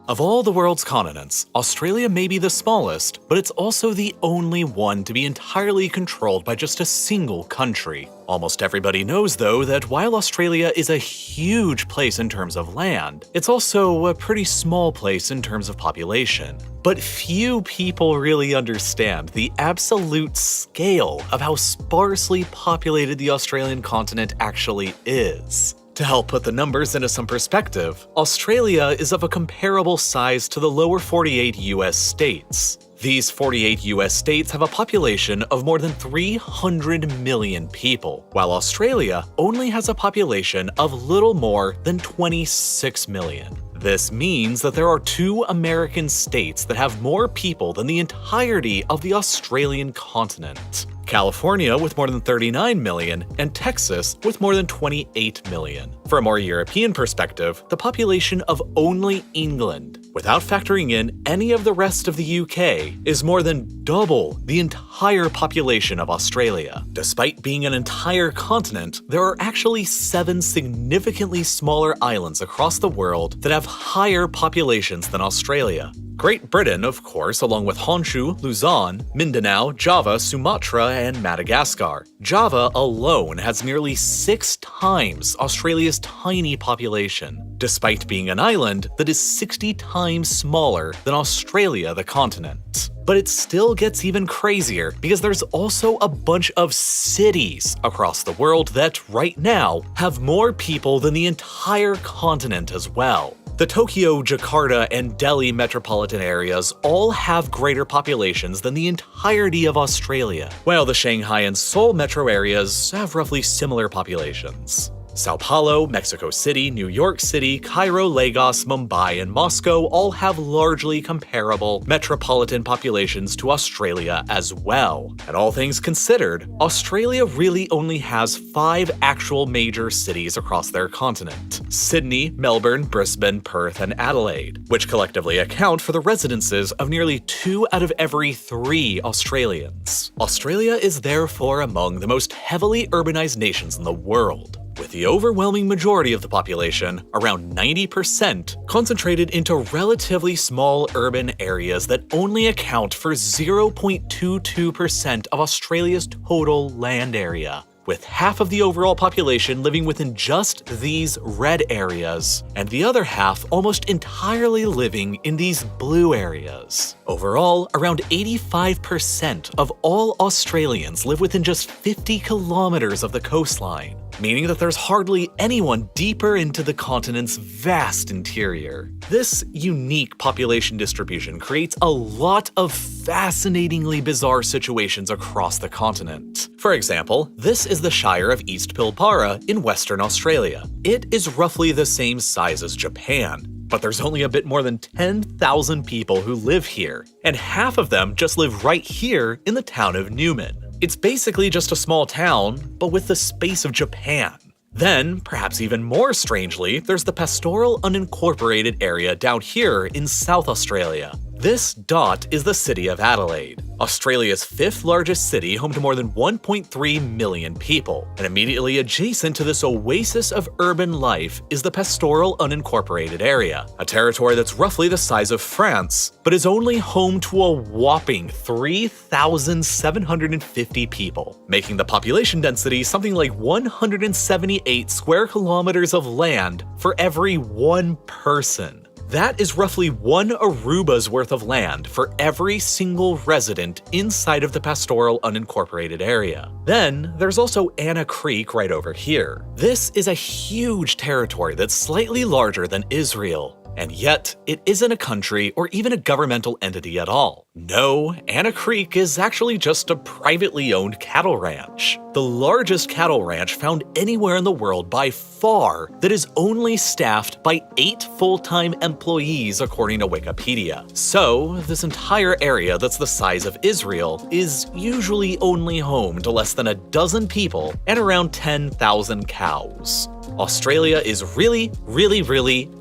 Of all the world's continents, Australia may be the smallest, but it's also the only one to be entirely controlled by just a single country. Almost everybody knows, though, that while Australia is a huge place in terms of land, it's also a pretty small place in terms of population. But few people really understand the absolute scale of how sparsely populated the Australian continent actually is. To help put the numbers into some perspective, Australia is of a comparable size to the lower 48 US states. These 48 US states have a population of more than 300 million people, while Australia only has a population of little more than 26 million. This means that there are 2 American states that have more people than the entirety of the Australian continent. California with more than 39 million, and Texas with more than 28 million. For a more European perspective, the population of only England, without factoring in any of the rest of the UK, is more than double the entire population of Australia. Despite being an entire continent, there are actually 7 significantly smaller islands across the world that have higher populations than Australia. Great Britain, of course, along with Honshu, Luzon, Mindanao, Java, Sumatra, and Madagascar. Java alone has nearly 6 times Australia's tiny population, despite being an island that is 60 times smaller than Australia, the continent. But it still gets even crazier because there's also a bunch of cities across the world that, right now, have more people than the entire continent as well. The Tokyo, Jakarta, and Delhi metropolitan areas all have greater populations than the entirety of Australia, while the Shanghai and Seoul metro areas have roughly similar populations. Sao Paulo, Mexico City, New York City, Cairo, Lagos, Mumbai, and Moscow all have largely comparable metropolitan populations to Australia as well. And all things considered, Australia really only has 5 actual major cities across their continent: Sydney, Melbourne, Brisbane, Perth, and Adelaide, which collectively account for the residences of nearly 2 out of every 3 Australians. Australia is therefore among the most heavily urbanized nations in the world, with the overwhelming majority of the population, around 90%, concentrated into relatively small urban areas that only account for 0.22% of Australia's total land area, with half of the overall population living within just these red areas, and the other half almost entirely living in these blue areas. Overall, around 85% of all Australians live within just 50 kilometers of the coastline, meaning that there's hardly anyone deeper into the continent's vast interior. This unique population distribution creates a lot of fascinatingly bizarre situations across the continent. For example, this is the Shire of East Pilbara in Western Australia. It is roughly the same size as Japan, but there's only a bit more than 10,000 people who live here, and half of them just live right here in the town of Newman. It's basically just a small town, but with the space of Japan. Then, perhaps even more strangely, there's the pastoral unincorporated area down here in South Australia. This dot is the city of Adelaide, Australia's 5th largest city, home to more than 1.3 million people. And immediately adjacent to this oasis of urban life is the pastoral unincorporated area, a territory that's roughly the size of France, but is only home to a whopping 3,750 people, making the population density something like 178 square kilometers of land for every 1 person. That is roughly 1 Aruba's worth of land for every single resident inside of the pastoral unincorporated area. Then, there's also Anna Creek right over here. This is a huge territory that's slightly larger than Israel, and yet it isn't a country or even a governmental entity at all. No, Anna Creek is actually just a privately owned cattle ranch. The largest cattle ranch found anywhere in the world by far that is only staffed by 8 full-time employees according to Wikipedia. So, this entire area that's the size of Israel is usually only home to less than a dozen people and around 10,000 cows. Australia is really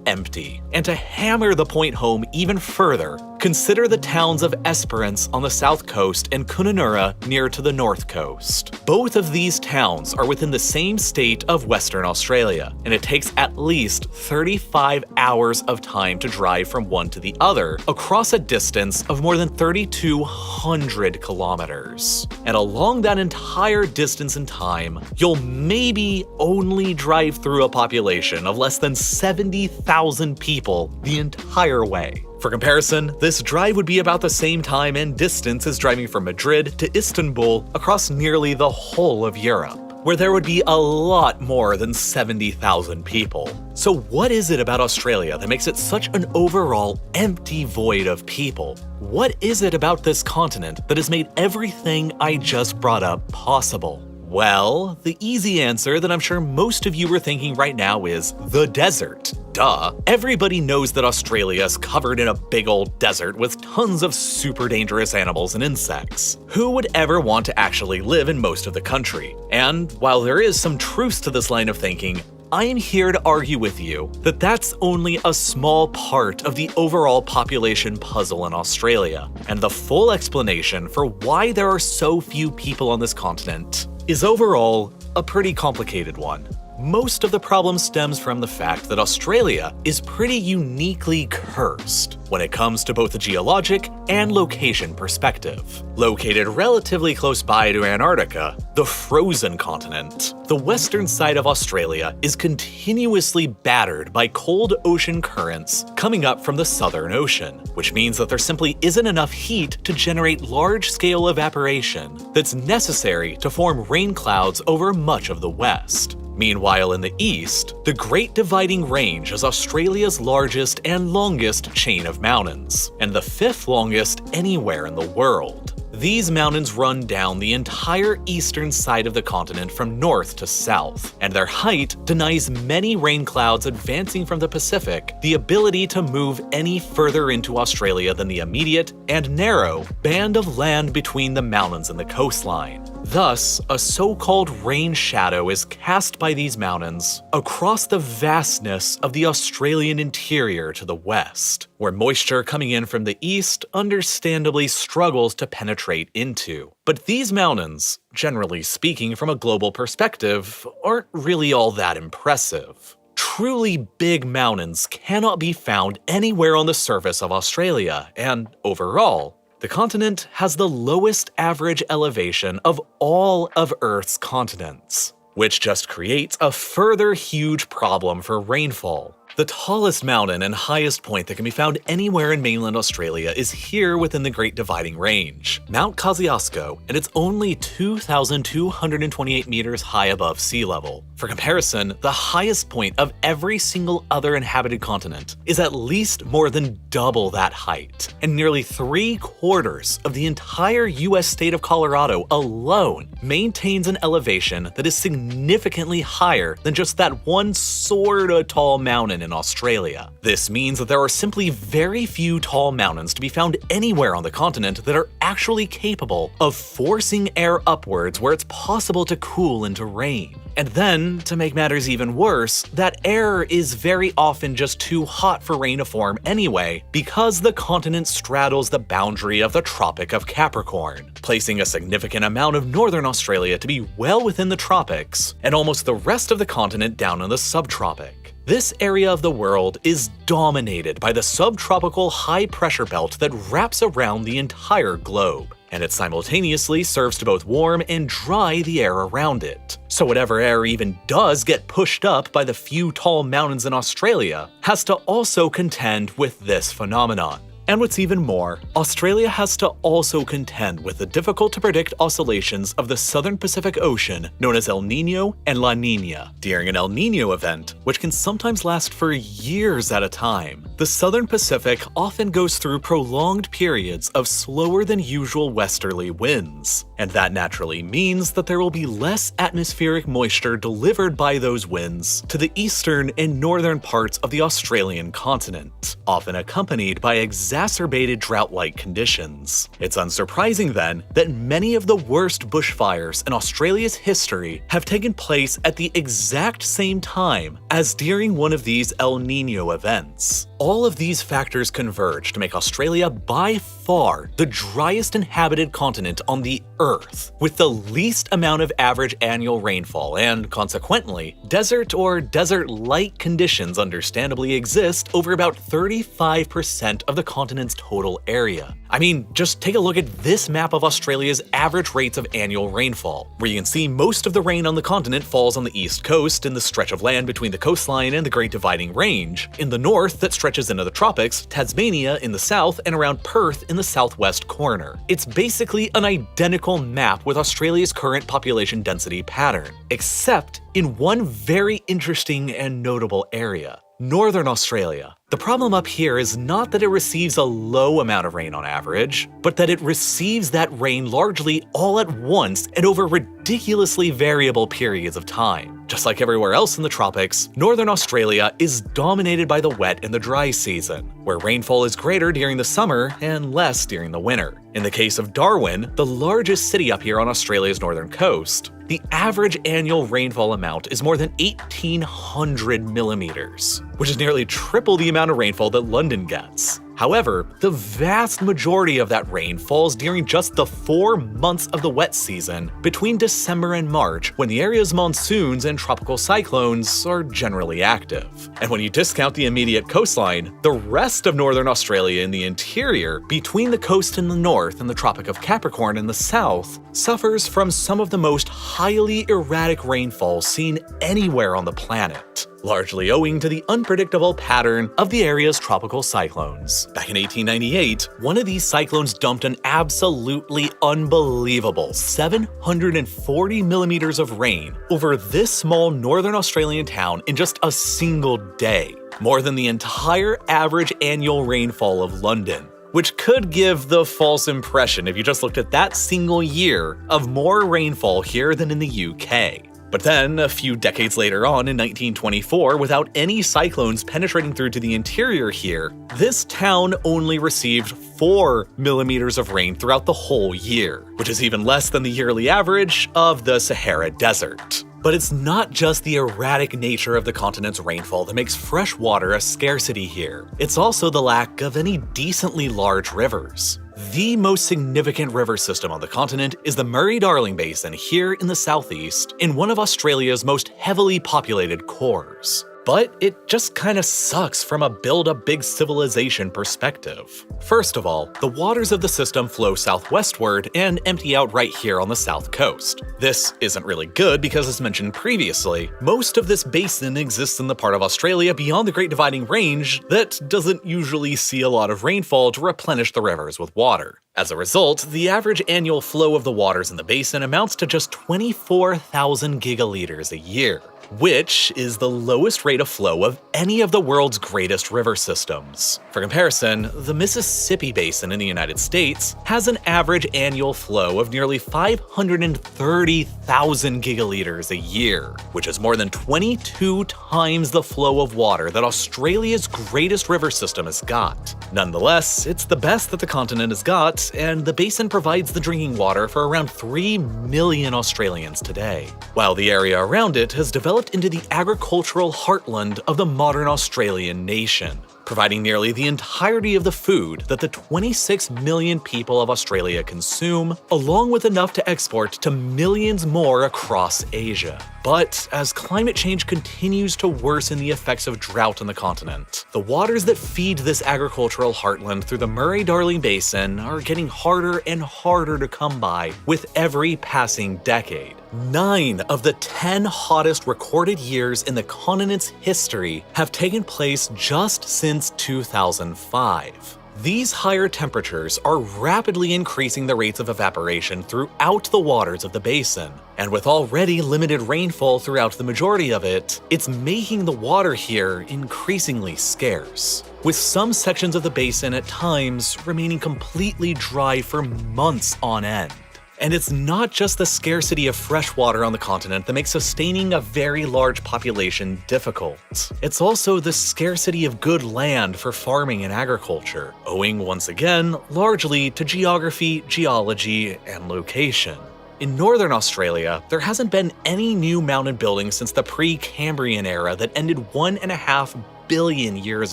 empty. And to hammer the point home even further, Consider the towns of Esperance on the south coast and Kununurra near to the north coast. Both of these towns are within the same state of Western Australia, and it takes at least 35 hours of time to drive from one to the other across a distance of more than 3,200 kilometers. And along that entire distance and time, you'll maybe only drive through a population of less than 70,000 people the entire way. For comparison, this drive would be about the same time and distance as driving from Madrid to Istanbul across nearly the whole of Europe, where there would be a lot more than 70,000 people. So what is it about Australia that makes it such an overall empty void of people? What is it about this continent that has made everything I just brought up possible? Well, the easy answer that I'm sure most of you are thinking right now is the desert. Duh. Everybody knows that Australia is covered in a big old desert with tons of super dangerous animals and insects. Who would ever want to actually live in most of the country? And while there is some truth to this line of thinking, I am here to argue with you that that's only a small part of the overall population puzzle in Australia, and the full explanation for why there are so few people on this continent is overall a pretty complicated one. Most of the problem stems from the fact that Australia is pretty uniquely cursed when it comes to both the geologic and location perspective. Located relatively close by to Antarctica, the frozen continent, the western side of Australia is continuously battered by cold ocean currents coming up from the Southern Ocean, which means that there simply isn't enough heat to generate large-scale evaporation that's necessary to form rain clouds over much of the west. Meanwhile, in the east, the Great Dividing Range is Australia's largest and longest chain of mountains, and the fifth longest anywhere in the world. These mountains run down the entire eastern side of the continent from north to south, and their height denies many rain clouds advancing from the Pacific the ability to move any further into Australia than the immediate and narrow band of land between the mountains and the coastline. Thus, a so-called rain shadow is cast by these mountains across the vastness of the Australian interior to the west, where moisture coming in from the east understandably struggles to penetrate into. But these mountains, generally speaking from a global perspective, aren't really all that impressive. Truly big mountains cannot be found anywhere on the surface of Australia, and overall, the continent has the lowest average elevation of all of Earth's continents, which just creates a further huge problem for rainfall. The tallest mountain and highest point that can be found anywhere in mainland Australia is here within the Great Dividing Range, Mount Kosciuszko, and it's only 2,228 meters high above sea level. For comparison, the highest point of every single other inhabited continent is at least more than double that height, and nearly 3/4 of the entire US state of Colorado alone maintains an elevation that is significantly higher than just that one sorta tall mountain in Australia. This means that there are simply very few tall mountains to be found anywhere on the continent that are actually capable of forcing air upwards where it's possible to cool into rain. And then, to make matters even worse, that air is very often just too hot for rain to form anyway, because the continent straddles the boundary of the Tropic of Capricorn, placing a significant amount of northern Australia to be well within the tropics, and almost the rest of the continent down in the subtropic. This area of the world is dominated by the subtropical high-pressure belt that wraps around the entire globe, and it simultaneously serves to both warm and dry the air around it. So whatever air even does get pushed up by the few tall mountains in Australia has to also contend with this phenomenon. And what's even more, Australia has to also contend with the difficult-to-predict oscillations of the southern Pacific Ocean known as El Niño and La Niña. During an El Niño event, which can sometimes last for years at a time, the southern Pacific often goes through prolonged periods of slower than usual westerly winds. And that naturally means that there will be less atmospheric moisture delivered by those winds to the eastern and northern parts of the Australian continent, often accompanied by exacerbated drought-like conditions. It's unsurprising then that many of the worst bushfires in Australia's history have taken place at the exact same time as during one of these El Niño events. All of these factors converge to make Australia by far the driest inhabited continent on the Earth, with the least amount of average annual rainfall, and consequently, desert or desert-like conditions understandably exist over about 35% of the continent's total area. I mean, just take a look at this map of Australia's average rates of annual rainfall, where you can see most of the rain on the continent falls on the east coast in the stretch of land between the coastline and the Great Dividing Range, in the north that stretches into the tropics, Tasmania in the south, and around Perth in the southwest corner. It's basically an identical map with Australia's current population density pattern, except in one very interesting and notable area: Northern Australia. The problem up here is not that it receives a low amount of rain on average, but that it receives that rain largely all at once and over ridiculously variable periods of time. Just like everywhere else in the tropics, Northern Australia is dominated by the wet and the dry season, where rainfall is greater during the summer and less during the winter. In the case of Darwin, the largest city up here on Australia's northern coast, the average annual rainfall amount is more than 1,800 millimeters, which is nearly triple the amount of rainfall that London gets. However, the vast majority of that rain falls during just the 4 months of the wet season between December and March, when the area's monsoons and tropical cyclones are generally active. And when you discount the immediate coastline, the rest of northern Australia in the interior, between the coast in the north and the Tropic of Capricorn in the south, suffers from some of the most highly erratic rainfall seen anywhere on the planet, largely owing to the unpredictable pattern of the area's tropical cyclones. Back in 1898, one of these cyclones dumped an absolutely unbelievable 740 millimeters of rain over this small northern Australian town in just a single day, more than the entire average annual rainfall of London, which could give the false impression if you just looked at that single year of more rainfall here than in the UK. But then, a few decades later on in 1924, without any cyclones penetrating through to the interior here, this town only received 4 millimeters of rain throughout the whole year, which is even less than the yearly average of the Sahara Desert. But it's not just the erratic nature of the continent's rainfall that makes fresh water a scarcity here. It's also the lack of any decently large rivers. The most significant river system on the continent is the Murray-Darling Basin here in the southeast, in one of Australia's most heavily populated cores. But it just kinda sucks from a build-a-big civilization perspective. First of all, the waters of the system flow southwestward and empty out right here on the south coast. This isn't really good because, as mentioned previously, most of this basin exists in the part of Australia beyond the Great Dividing Range that doesn't usually see a lot of rainfall to replenish the rivers with water. As a result, the average annual flow of the waters in the basin amounts to just 24,000 gigaliters a year, which is the lowest rate of flow of any of the world's greatest river systems. For comparison, the Mississippi Basin in the United States has an average annual flow of nearly 530,000 gigaliters a year, which is more than 22 times the flow of water that Australia's greatest river system has got. Nonetheless, it's the best that the continent has got, and the basin provides the drinking water for around 3 million Australians today, while the area around it has developed into the agricultural heartland of the modern Australian nation, providing nearly the entirety of the food that the 26 million people of Australia consume, along with enough to export to millions more across Asia. But as climate change continues to worsen the effects of drought on the continent, the waters that feed this agricultural heartland through the Murray-Darling Basin are getting harder and harder to come by with every passing decade. 9 of the 10 hottest recorded years in the continent's history have taken place just since 2005. These higher temperatures are rapidly increasing the rates of evaporation throughout the waters of the basin, and with already limited rainfall throughout the majority of it, it's making the water here increasingly scarce, with some sections of the basin at times remaining completely dry for months on end. And it's not just the scarcity of fresh water on the continent that makes sustaining a very large population difficult. It's also the scarcity of good land for farming and agriculture, owing once again largely to geography, geology, and location. In northern Australia, there hasn't been any new mountain buildings since the pre-Cambrian era that ended 1.5 billion years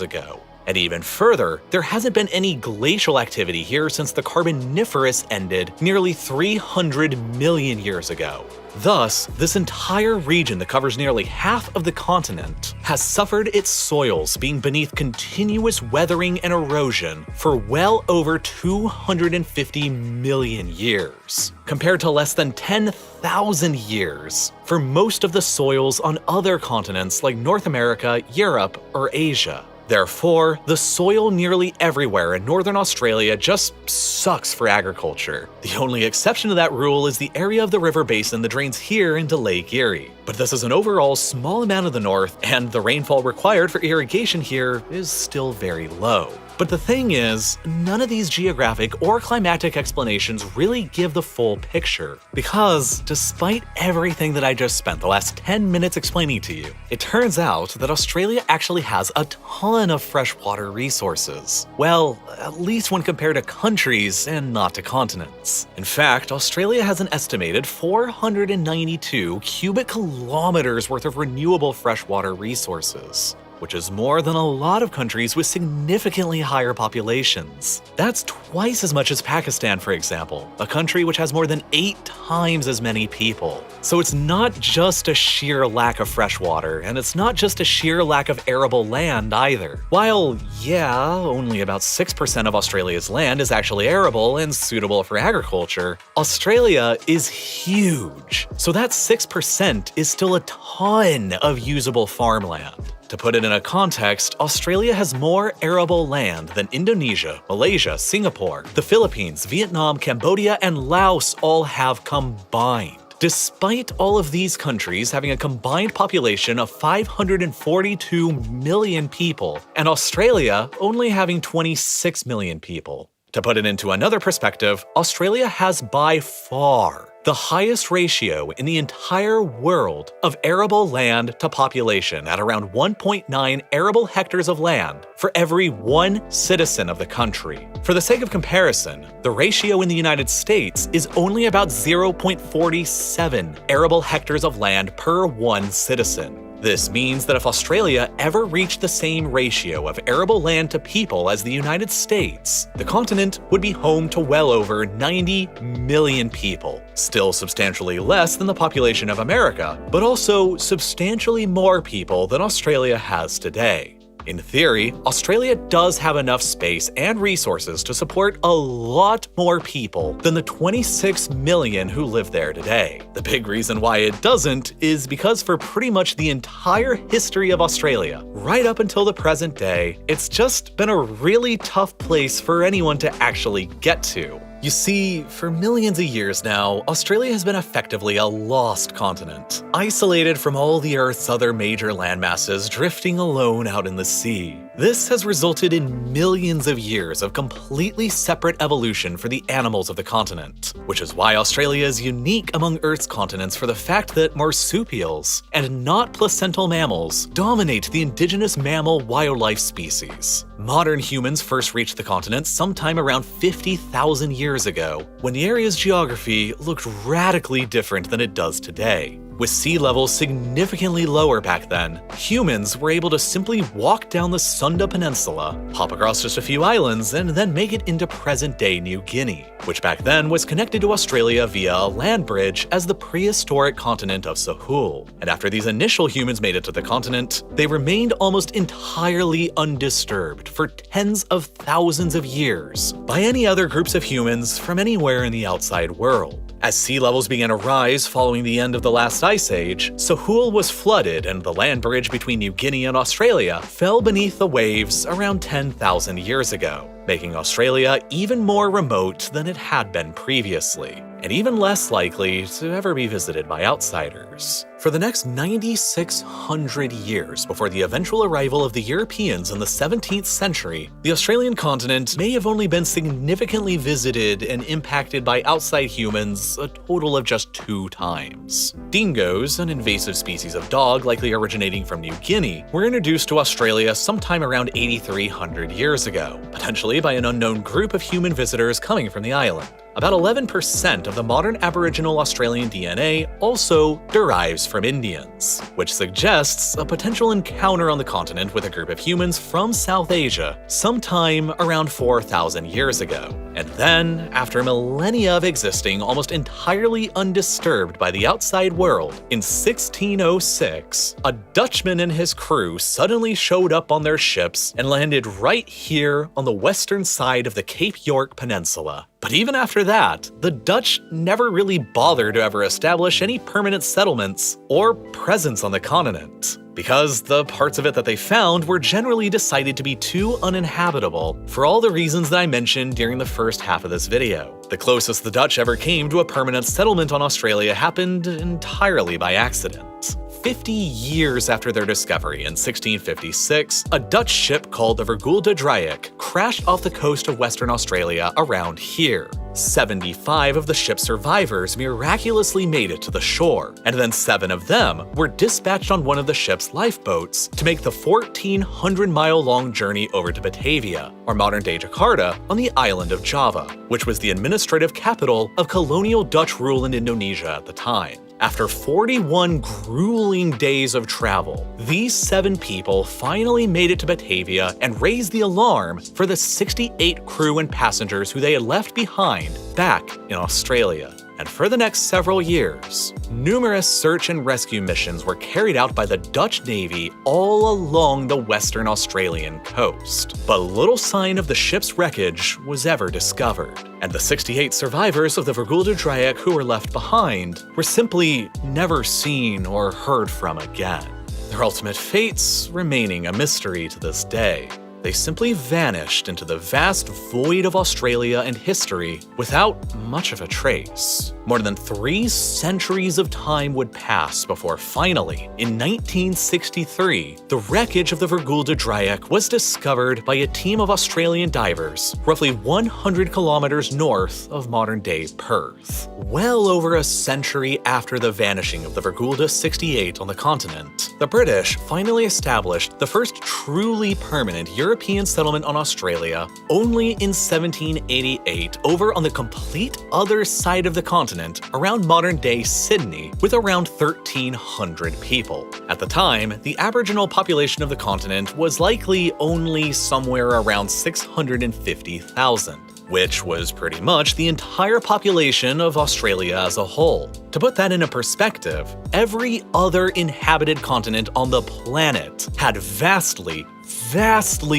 ago. And even further, there hasn't been any glacial activity here since the Carboniferous ended nearly 300 million years ago. Thus, this entire region that covers nearly half of the continent has suffered its soils being beneath continuous weathering and erosion for well over 250 million years, compared to less than 10,000 years for most of the soils on other continents like North America, Europe, or Asia. Therefore, the soil nearly everywhere in northern Australia just sucks for agriculture. The only exception to that rule is the area of the river basin that drains here into Lake Erie. But this is an overall small amount of the north, and the rainfall required for irrigation here is still very low. But the thing is, none of these geographic or climatic explanations really give the full picture. Because, despite everything that I just spent the last 10 minutes explaining to you, it turns out that Australia actually has a ton of freshwater resources. Well, at least when compared to countries and not to continents. In fact, Australia has an estimated 492 cubic kilometers worth of renewable freshwater resources, which is more than a lot of countries with significantly higher populations. That's twice as much as Pakistan, for example, a country which has more than 8 times as many people. So it's not just a sheer lack of fresh water, and it's not just a sheer lack of arable land either. While, yeah, only about 6% of Australia's land is actually arable and suitable for agriculture, Australia is huge. So that 6% is still a ton of usable farmland. To put it in a context, Australia has more arable land than Indonesia, Malaysia, Singapore, the Philippines, Vietnam, Cambodia, and Laos all have combined. Despite all of these countries having a combined population of 542 million people, and Australia only having 26 million people. To put it into another perspective, Australia has by far the highest ratio in the entire world of arable land to population at around 1.9 arable hectares of land for every 1 citizen of the country. For the sake of comparison, the ratio in the United States is only about 0.47 arable hectares of land per 1 citizen. This means that if Australia ever reached the same ratio of arable land to people as the United States, the continent would be home to well over 90 million people. Still substantially less than the population of America, but also substantially more people than Australia has today. In theory, Australia does have enough space and resources to support a lot more people than the 26 million who live there today. The big reason why it doesn't is because for pretty much the entire history of Australia, right up until the present day, it's just been a really tough place for anyone to actually get to. You see, for millions of years now, Australia has been effectively a lost continent, isolated from all the Earth's other major landmasses, drifting alone out in the sea. This has resulted in millions of years of completely separate evolution for the animals of the continent, which is why Australia is unique among Earth's continents for the fact that marsupials, and not placental mammals, dominate the indigenous mammal wildlife species. Modern humans first reached the continent sometime around 50,000 years ago, when the area's geography looked radically different than it does today. With sea levels significantly lower back then, humans were able to simply walk down the Sunda Peninsula, hop across just a few islands, and then make it into present-day New Guinea, which back then was connected to Australia via a land bridge as the prehistoric continent of Sahul. And after these initial humans made it to the continent, they remained almost entirely undisturbed for tens of thousands of years by any other groups of humans from anywhere in the outside world. As sea levels began to rise following the end of the last ice age, Sahul was flooded and the land bridge between New Guinea and Australia fell beneath the waves around 10,000 years ago, making Australia even more remote than it had been previously, and even less likely to ever be visited by outsiders. For the next 9,600 years before the eventual arrival of the Europeans in the 17th century, the Australian continent may have only been significantly visited and impacted by outside humans a total of just 2 times. Dingoes, an invasive species of dog likely originating from New Guinea, were introduced to Australia sometime around 8,300 years ago, potentially by an unknown group of human visitors coming from the island. About 11% of the modern Aboriginal Australian DNA also derives from Indians, which suggests a potential encounter on the continent with a group of humans from South Asia sometime around 4,000 years ago. And then, after millennia of existing almost entirely undisturbed by the outside world, in 1606, a Dutchman and his crew suddenly showed up on their ships and landed right here on the western side of the Cape York Peninsula. But even after that, the Dutch never really bothered to ever establish any permanent settlements or presence on the continent, because the parts of it that they found were generally decided to be too uninhabitable for all the reasons that I mentioned during the first half of this video. The closest the Dutch ever came to a permanent settlement on Australia happened entirely by accident. 50 years after their discovery in 1656, a Dutch ship called the Vergulde Drieck crashed off the coast of Western Australia around here. 75 of the ship's survivors miraculously made it to the shore, and then 7 of them were dispatched on one of the ship's lifeboats to make the 1,400-mile-long journey over to Batavia, or modern-day Jakarta, on the island of Java, which was the administrative capital of colonial Dutch rule in Indonesia at the time. After 41 grueling days of travel, these 7 people finally made it to Batavia and raised the alarm for the 68 crew and passengers who they had left behind back in Australia. And for the next several years, numerous search and rescue missions were carried out by the Dutch Navy all along the Western Australian coast. But little sign of the ship's wreckage was ever discovered, and the 68 survivors of the Vergulde Drieck who were left behind were simply never seen or heard from again, their ultimate fates remaining a mystery to this day. They simply vanished into the vast void of Australia and history without much of a trace. More than 3 centuries of time would pass before finally, in 1963, the wreckage of the Vergulde Drieck was discovered by a team of Australian divers roughly 100 kilometers north of modern-day Perth. Well over a century after the vanishing of the Vergulde 68 on the continent, the British finally established the first truly permanent European settlement on Australia only in 1788 over on the complete other side of the continent around modern-day Sydney with around 1,300 people. At the time, the Aboriginal population of the continent was likely only somewhere around 650,000. Which was pretty much the entire population of Australia as a whole. To put that into perspective, every other inhabited continent on the planet had vastly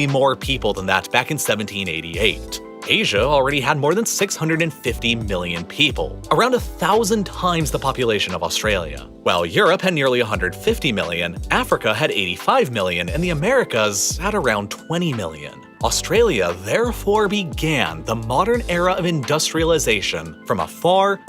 more people than that back in 1788. Asia already had more than 650 million people, around 1,000 times the population of Australia. While Europe had nearly 150 million, Africa had 85 million, and the Americas had around 20 million. Australia therefore began the modern era of industrialization from a far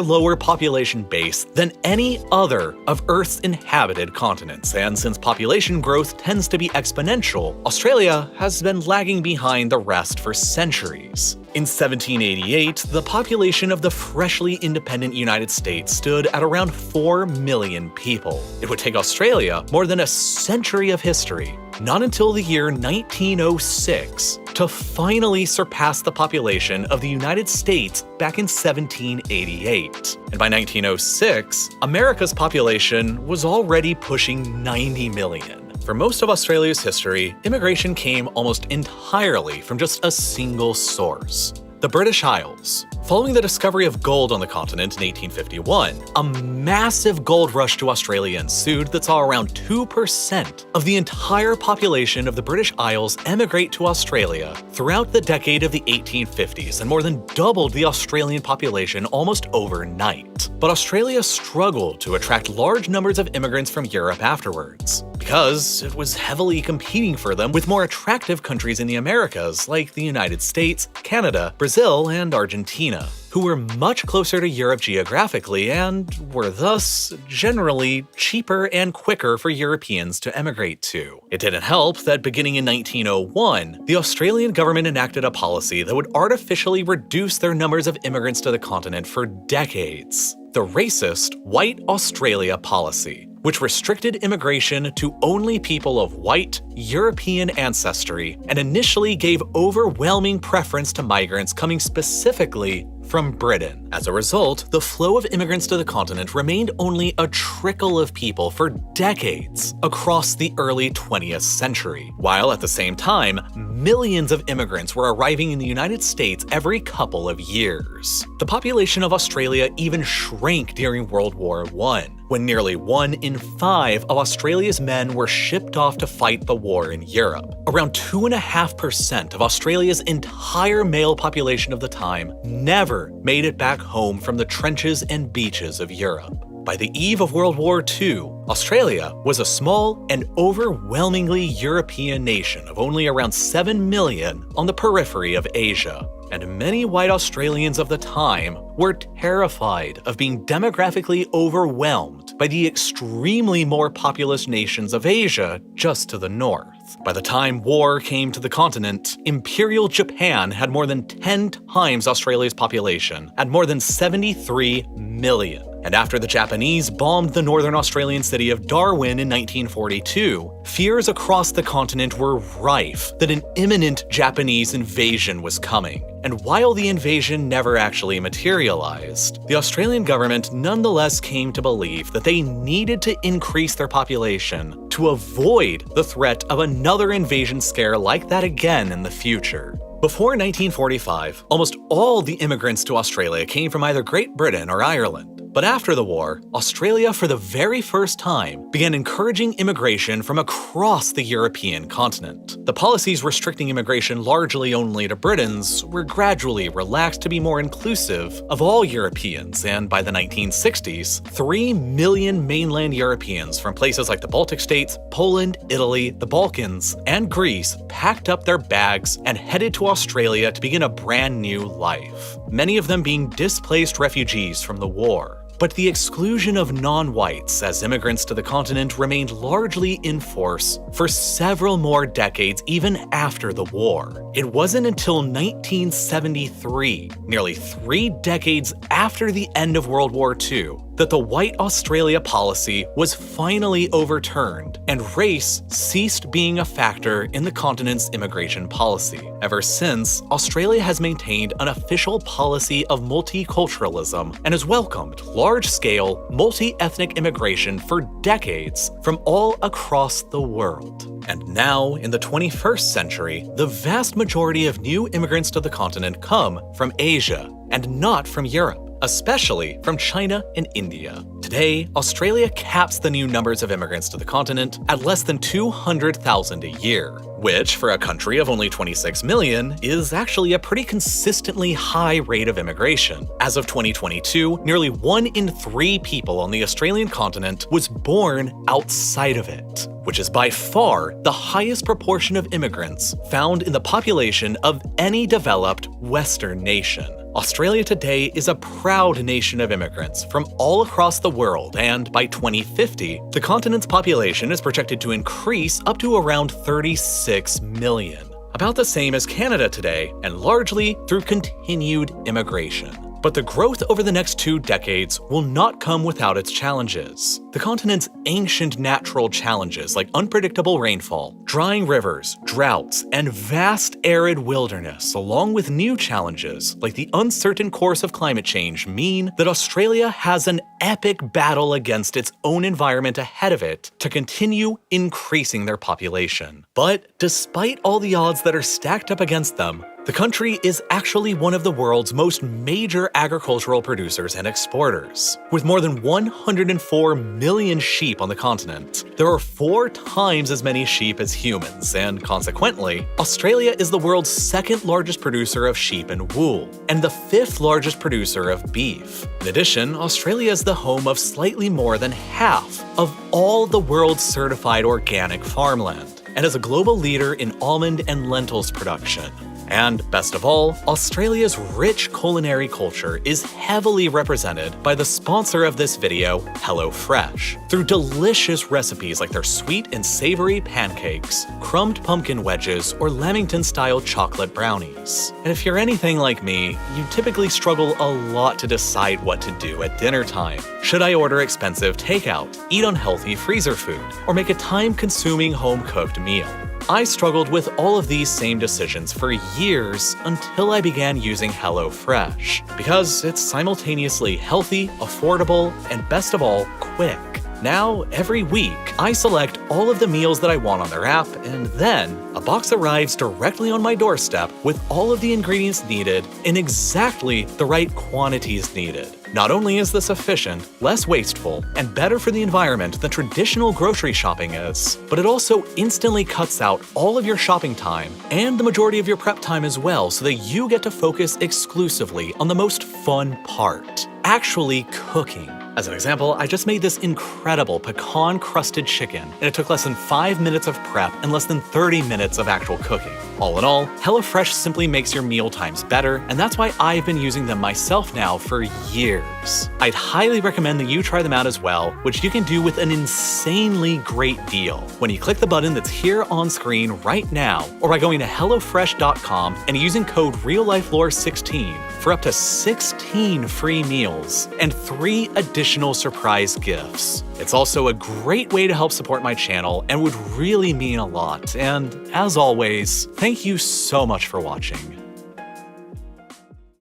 lower population base than any other of Earth's inhabited continents, and since population growth tends to be exponential, Australia has been lagging behind the rest for centuries. In 1788, the population of the freshly independent United States stood at around 4 million people. It would take Australia more than a century of history, not until the year 1906, to finally surpass the population of the United States back in 1788. And by 1906, America's population was already pushing 90 million. For most of Australia's history, immigration came almost entirely from just a single source: the British Isles. Following the discovery of gold on the continent in 1851, a massive gold rush to Australia ensued that saw around 2% of the entire population of the British Isles emigrate to Australia throughout the decade of the 1850s, and more than doubled the Australian population almost overnight. But Australia struggled to attract large numbers of immigrants from Europe afterwards, because it was heavily competing for them with more attractive countries in the Americas like the United States, Canada, Brazil, and Argentina, who were much closer to Europe geographically and were thus generally cheaper and quicker for Europeans to emigrate to. It didn't help that beginning in 1901, the Australian government enacted a policy that would artificially reduce their numbers of immigrants to the continent for decades: the racist White Australia policy, which restricted immigration to only people of white, European ancestry, and initially gave overwhelming preference to migrants coming specifically from Britain. As a result, the flow of immigrants to the continent remained only a trickle of people for decades across the early 20th century, while at the same time, millions of immigrants were arriving in the United States every couple of years. The population of Australia even shrank during World War I, when nearly 1 in 5 of Australia's men were shipped off to fight the war in Europe. Around 2.5% of Australia's entire male population of the time never made it back home from the trenches and beaches of Europe. By the eve of World War II, Australia was a small and overwhelmingly European nation of only around 7 million on the periphery of Asia, and many white Australians of the time were terrified of being demographically overwhelmed by the extremely more populous nations of Asia just to the north. By the time war came to the continent, Imperial Japan had more than 10 times Australia's population, at more than 73 million. And after the Japanese bombed the northern Australian city of Darwin in 1942, fears across the continent were rife that an imminent Japanese invasion was coming. And while the invasion never actually materialized, the Australian government nonetheless came to believe that they needed to increase their population to avoid the threat of another invasion scare like that again in the future. Before 1945, almost all the immigrants to Australia came from either Great Britain or Ireland. But after the war, Australia for the very first time began encouraging immigration from across the European continent. The policies restricting immigration largely only to Britons were gradually relaxed to be more inclusive of all Europeans, and by the 1960s, 3 million mainland Europeans from places like the Baltic states, Poland, Italy, the Balkans, and Greece packed up their bags and headed to Australia to begin a brand new life, many of them being displaced refugees from the war. But the exclusion of non-whites as immigrants to the continent remained largely in force for several more decades even after the war. It wasn't until 1973, nearly 3 decades after the end of World War II, that the White Australia policy was finally overturned and race ceased being a factor in the continent's immigration policy. Ever since, Australia has maintained an official policy of multiculturalism and has welcomed large-scale, multi-ethnic immigration for decades from all across the world. And now, in the 21st century, the vast majority of new immigrants to the continent come from Asia and not from Europe, especially from China and India. Today, Australia caps the new numbers of immigrants to the continent at less than 200,000 a year, which, for a country of only 26 million, is actually a pretty consistently high rate of immigration. As of 2022, nearly 1 in 3 people on the Australian continent was born outside of it, which is by far the highest proportion of immigrants found in the population of any developed Western nation. Australia today is a proud nation of immigrants from all across the world, and by 2050, the continent's population is projected to increase up to around 36 million, about the same as Canada today, and largely through continued immigration. But the growth over the next 2 decades will not come without its challenges. The continent's ancient natural challenges like unpredictable rainfall, drying rivers, droughts, and vast arid wilderness, along with new challenges like the uncertain course of climate change, mean that Australia has an epic battle against its own environment ahead of it to continue increasing their population. But despite all the odds that are stacked up against them, the country is actually one of the world's most major agricultural producers and exporters. With more than 104 million sheep on the continent, there are 4 times as many sheep as humans, and consequently, Australia is the world's 2nd largest producer of sheep and wool, and the 5th largest producer of beef. In addition, Australia is the home of slightly more than half of all the world's certified organic farmland, and is a global leader in almond and lentils production. And best of all, Australia's rich culinary culture is heavily represented by the sponsor of this video, HelloFresh, through delicious recipes like their sweet and savory pancakes, crumbed pumpkin wedges, or Lamington-style chocolate brownies. And if you're anything like me, you typically struggle a lot to decide what to do at dinner time. Should I order expensive takeout, eat unhealthy freezer food, or make a time-consuming home-cooked meal? I struggled with all of these same decisions for years until I began using HelloFresh, because it's simultaneously healthy, affordable, and best of all, quick. Now, every week, I select all of the meals that I want on their app, and then a box arrives directly on my doorstep with all of the ingredients needed in exactly the right quantities needed. Not only is this efficient, less wasteful, and better for the environment than traditional grocery shopping is, but it also instantly cuts out all of your shopping time and the majority of your prep time as well, so that you get to focus exclusively on the most fun part: actually cooking. As an example, I just made this incredible pecan-crusted chicken, and it took less than 5 minutes of prep and less than 30 minutes of actual cooking. All in all, HelloFresh simply makes your meal times better, and that's why I've been using them myself now for years. I'd highly recommend that you try them out as well, which you can do with an insanely great deal when you click the button that's here on screen right now, or by going to HelloFresh.com and using code RealLifeLore16 for up to 16 free meals and 3 additional surprise gifts. It's also a great way to help support my channel and would really mean a lot. And as always, thank you so much for watching.